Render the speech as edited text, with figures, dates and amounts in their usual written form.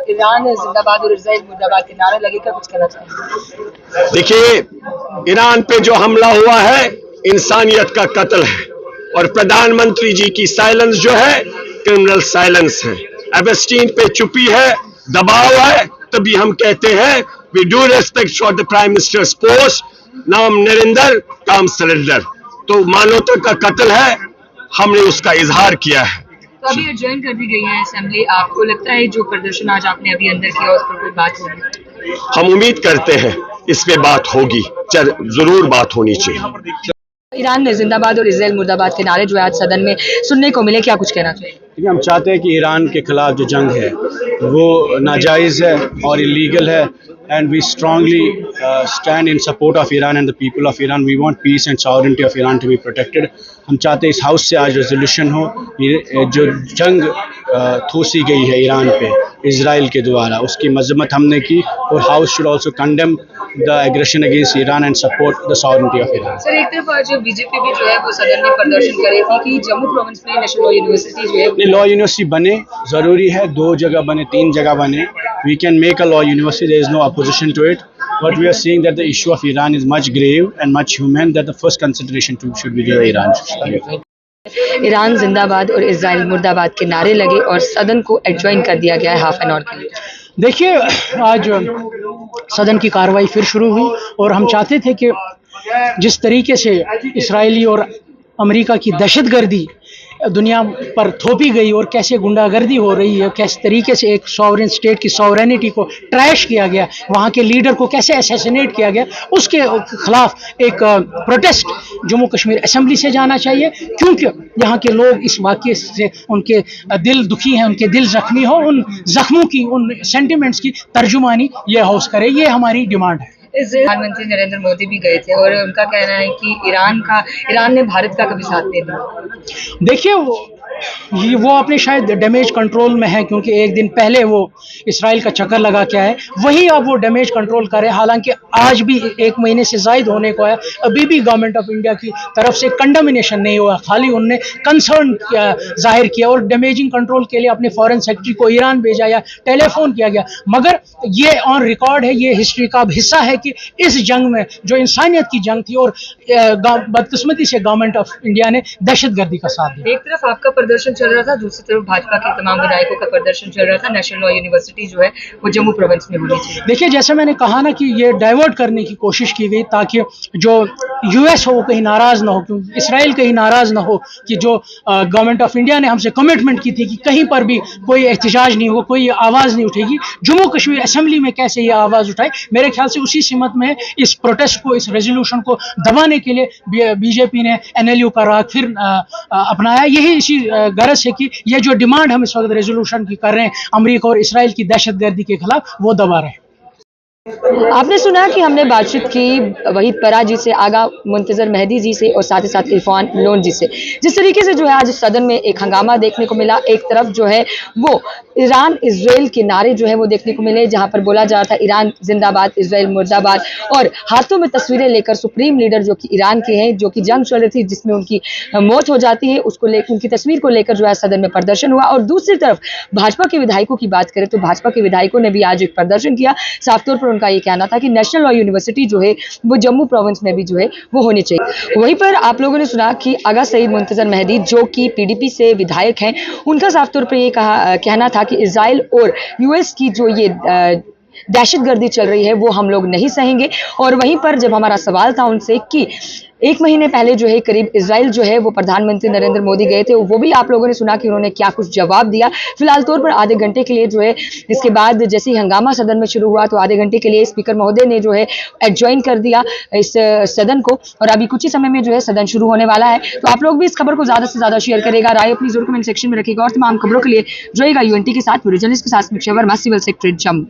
Iran जिंदाबाद और Israel मुर्दाबाद के नारे लगेगा, कुछ कहना चाहिए? देखिए, ईरान पे जो हमला हुआ है इंसानियत का कत्ल है और प्रधानमंत्री जी की साइलेंस जो है क्रिमिनल साइलेंस है। एबस्टीन पे चुप्पी है, दबाव है, तभी हम कहते हैं we do respect for the prime minister's post, नाम नरेंद्र काम सरेंडर। तो मानवता का कत्ल है, हमने उसका इजहार किया है। तो अभी ज्वाइन कर दी गई है असेंबली, आपको लगता है जो प्रदर्शन आज आपने अभी अंदर किया उस पर कोई बात होगी? हम उम्मीद करते हैं इस पे बात होगी, जरूर बात होनी चाहिए। ईरान ने जिंदाबाद और इजराइल मुर्दाबाद के नारे जो है आज सदन में सुनने को मिले, क्या कुछ कहना चाहिए? हम चाहते हैं कि ईरान के खिलाफ जो जंग है वो नाजायज़ है और इलीगल है, and we strongly stand in support of Iran and the people of Iran. We want peace and sovereignty of Iran to be protected. हम चाहते हैं इस हाउस से आज रेजोल्यूशन हो, जो जंग थोसी गई है ईरान पे इजराइल के द्वारा, उसकी मजम्मत हमने की और house should also condemn the aggression against Iran and support the sovereignty of Iran. Sir, एक तरफ आज बीजेपी भी जो है वो सदन में प्रदर्शन कर रही थी कि जम्मू प्रोविंस में नेशनल लॉ यूनिवर्सिटी जो है लॉ यूनिवर्सिटी बने, ज़रूरी है 2 जगह बने, 3 जगह बने। We can make a law university, there is no opposition to it, but we are seeing that the issue of Iran is much grave and much human, that the first consideration should be given Iran. Iran जिंदाबाद और Israel मुर्दाबाद के नारे लगे और सदन को adjoin कर दिया गया है हाफ एन आवर के लिए। देखिए, आज सदन की कार्रवाई फिर शुरू हुई और हम चाहते थे कि जिस तरीके से इसराइली और अमेरिका की दहशतगर्दी दुनिया पर थोपी गई और कैसे गुंडागर्दी हो रही है, किस तरीके से एक सॉवरेन स्टेट की सॉवरेनिटी को ट्रैश किया गया, वहाँ के लीडर को कैसे असैसिनेट किया गया, उसके खिलाफ एक प्रोटेस्ट जम्मू कश्मीर असेंबली से जाना चाहिए, क्योंकि यहाँ के लोग इस वाक़े से उनके दिल दुखी हैं, उनके दिल जख्मी हो, उन जख्मों की, उन सेंटिमेंट्स की तर्जुमानी ये हाउस करे, ये हमारी डिमांड है। प्रधानमंत्री नरेंद्र मोदी भी गए थे और उनका कहना है कि ईरान ने भारत का कभी साथ नहीं दिया। देखिए, वो अपने शायद डैमेज कंट्रोल में है, क्योंकि एक दिन पहले वो इसराइल का चक्कर लगा के आए, वही अब वो डैमेज कंट्रोल करे। हालांकि आज भी 1 महीने से ज़ायद होने को है, अभी भी गवर्नमेंट ऑफ इंडिया की तरफ से कंडमिनेशन नहीं हुआ, खाली उनने कंसर्न जाहिर किया और डैमेजिंग कंट्रोल के लिए अपने फॉरेन सेक्रेटरी को ईरान भेजा या टेलीफोन किया गया। मगर ये ऑन रिकॉर्ड है, ये हिस्ट्री का हिस्सा है कि इस जंग में जो इंसानियत की जंग थी और बदकिस्मती से गवर्नमेंट ऑफ इंडिया ने दहशतगर्दी का साथ दिया। एक तरफ आपका प्रदर्शन चल रहा था, दूसरी तरफ भाजपा के तमाम विधायकों का प्रदर्शन चल रहा था, नेशनल लॉ यूनिवर्सिटी जो है वो जम्मू प्रोविंस में होनी चाहिए। देखिए, जैसे मैंने कहा ना कि ये डाइवर्ट करने की कोशिश की गई ताकि जो यूएस हो वो कहीं नाराज ना हो, क्योंकि इसराइल कहीं नाराज ना हो कि जो गवर्नमेंट ऑफ इंडिया ने हमसे कमिटमेंट की थी कि कहीं पर भी कोई एहतजाज नहीं होगा, कोई आवाज़ नहीं उठेगी, जम्मू कश्मीर असेंबली में कैसे ये आवाज़ उठाए। मेरे ख्याल से उसी सिमत में इस प्रोटेस्ट को, इस रेजोल्यूशन को दबाने के लिए बीजेपी ने एनएलयू का राह फिर अपनाया। यही इसी गरज है कि ये जो डिमांड हम इस वक्त रेजोल्यूशन की कर रहे हैं अमेरिका और इसराइल की दहशतगर्दी के खिलाफ, वो दबा रहे हैं। आपने सुना कि हमने बातचीत की वहीद परा जी से, आगा मुंतजर मेहदी जी से और साथ ही साथ इरफान लोन जी से। जिस तरीके से जो है आज सदन में एक हंगामा देखने को मिला, एक तरफ जो है वो ईरान इजराइल के नारे जो है वो देखने को मिले, जहां पर बोला जा रहा था ईरान जिंदाबाद इजराइल मुर्दाबाद, और हाथों में तस्वीरें लेकर सुप्रीम लीडर जो कि ईरान के हैं, जो कि जंग चल रही थी जिसमें उनकी मौत हो जाती है, उसको लेकर, उनकी तस्वीर को लेकर जो है सदन में प्रदर्शन हुआ। और दूसरी तरफ भाजपा के विधायकों की बात करें तो भाजपा के विधायकों ने भी आज एक प्रदर्शन किया। साफ तौर पर उनका ये कहना था कि नेशनल लॉ यूनिवर्सिटी जो है वो जम्मू प्रोविंस में भी जो है वो होनी चाहिए। वहीं पर आप लोगों ने सुना कि आगा सईद मुंतजर मेहदी जो कि पीडीपी से विधायक हैं, उनका साफ तौर पर ये कहना था कि इजराइल और यूएस की जो ये दहशतगर्दी चल रही है वो हम लोग नहीं सहेंगे। और वहीं पर जब हमारा सवाल था उनसे कि 1 महीने पहले जो है करीब इजराइल जो है वो प्रधानमंत्री नरेंद्र मोदी गए थे, वो भी आप लोगों ने सुना कि उन्होंने क्या कुछ जवाब दिया। फिलहाल तौर पर आधे घंटे के लिए जो है, इसके बाद जैसे ही हंगामा सदन में शुरू हुआ तो आधे घंटे के लिए स्पीकर महोदय ने जो है एडजॉइन कर दिया इस सदन को, और अभी कुछ ही समय में जो है सदन शुरू होने वाला है। तो आप लोग भी इस खबर को ज्यादा से ज्यादा शेयर करेगा, राय अपनी जरूर कमेंट सेक्शन में रखेगा और तमाम खबरों के लिए जुड़ेगा यूएनटी के साथ, जर्नलिस्ट के साथ वर्मा, सिविल सेक्रेटरी जम्मू।